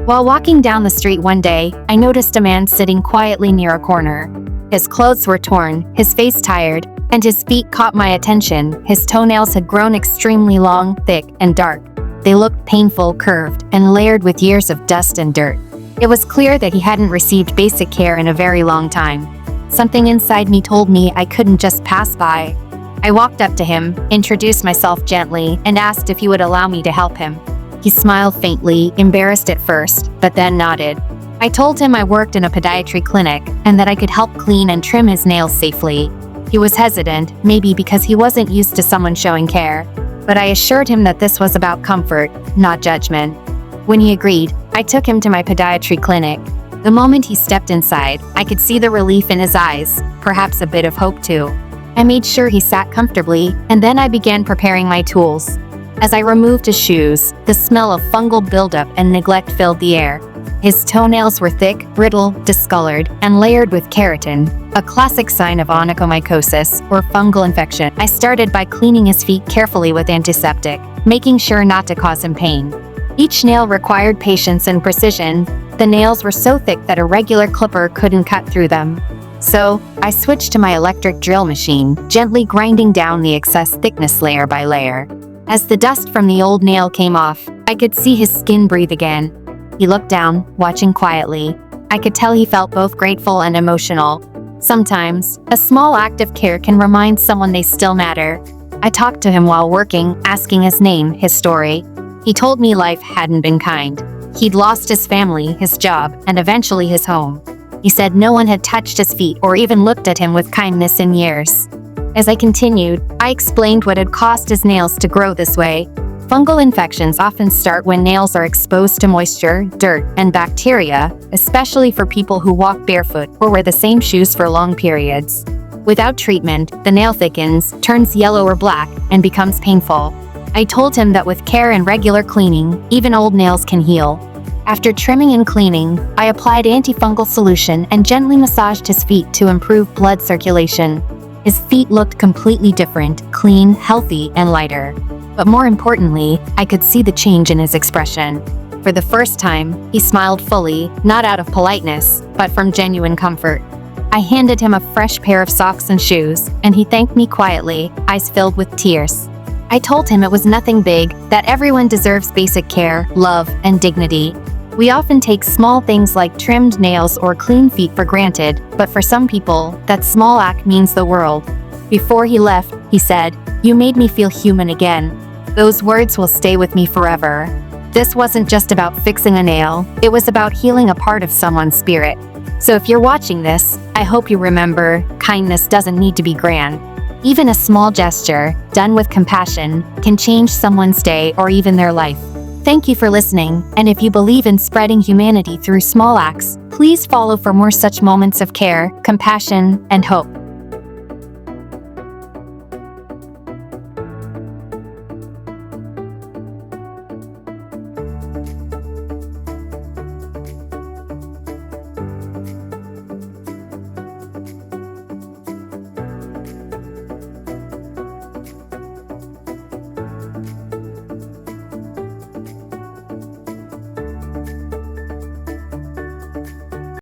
While walking down the street one day, I noticed a man sitting quietly near a corner. His clothes were torn, his face tired, and his feet caught my attention. His toenails had grown extremely long, thick, and dark. They looked painful, curved, and layered with years of dust and dirt. It was clear that he hadn't received basic care in a very long time. Something inside me told me I couldn't just pass by. I walked up to him, introduced myself gently, and asked if he would allow me to help him. He smiled faintly, embarrassed at first, but then nodded. I told him I worked in a podiatry clinic and that I could help clean and trim his nails safely. He was hesitant, maybe because he wasn't used to someone showing care, but I assured him that this was about comfort, not judgment. When he agreed, I took him to my podiatry clinic. The moment he stepped inside, I could see the relief in his eyes, perhaps a bit of hope too. I made sure he sat comfortably, and then I began preparing my tools. As I removed his shoes, the smell of fungal buildup and neglect filled the air. His toenails were thick, brittle, discolored, and layered with keratin, a classic sign of onychomycosis or fungal infection. I started by cleaning his feet carefully with antiseptic, making sure not to cause him pain. Each nail required patience and precision. The nails were so thick that a regular clipper couldn't cut through them. So, I switched to my electric drill machine, gently grinding down the excess thickness layer by layer. As the dust from the old nail came off, I could see his skin breathe again. He looked down, watching quietly. I could tell he felt both grateful and emotional. Sometimes, a small act of care can remind someone they still matter. I talked to him while working, asking his name, his story. He told me life hadn't been kind. He'd lost his family, his job, and eventually his home. He said no one had touched his feet or even looked at him with kindness in years. As I continued, I explained what had caused his nails to grow this way. Fungal infections often start when nails are exposed to moisture, dirt, and bacteria, especially for people who walk barefoot or wear the same shoes for long periods. Without treatment, the nail thickens, turns yellow or black, and becomes painful. I told him that with care and regular cleaning, even old nails can heal. After trimming and cleaning, I applied antifungal solution and gently massaged his feet to improve blood circulation. His feet looked completely different, clean, healthy, and lighter. But more importantly, I could see the change in his expression. For the first time, he smiled fully, not out of politeness, but from genuine comfort. I handed him a fresh pair of socks and shoes, and he thanked me quietly, eyes filled with tears. I told him it was nothing big, that everyone deserves basic care, love, and dignity. We often take small things like trimmed nails or clean feet for granted, but for some people, that small act means the world. Before he left, he said, "You made me feel human again." Those words will stay with me forever. This wasn't just about fixing a nail, it was about healing a part of someone's spirit. So if you're watching this, I hope you remember, kindness doesn't need to be grand. Even a small gesture, done with compassion, can change someone's day or even their life. Thank you for listening, and if you believe in spreading humanity through small acts, please follow for more such moments of care, compassion, and hope.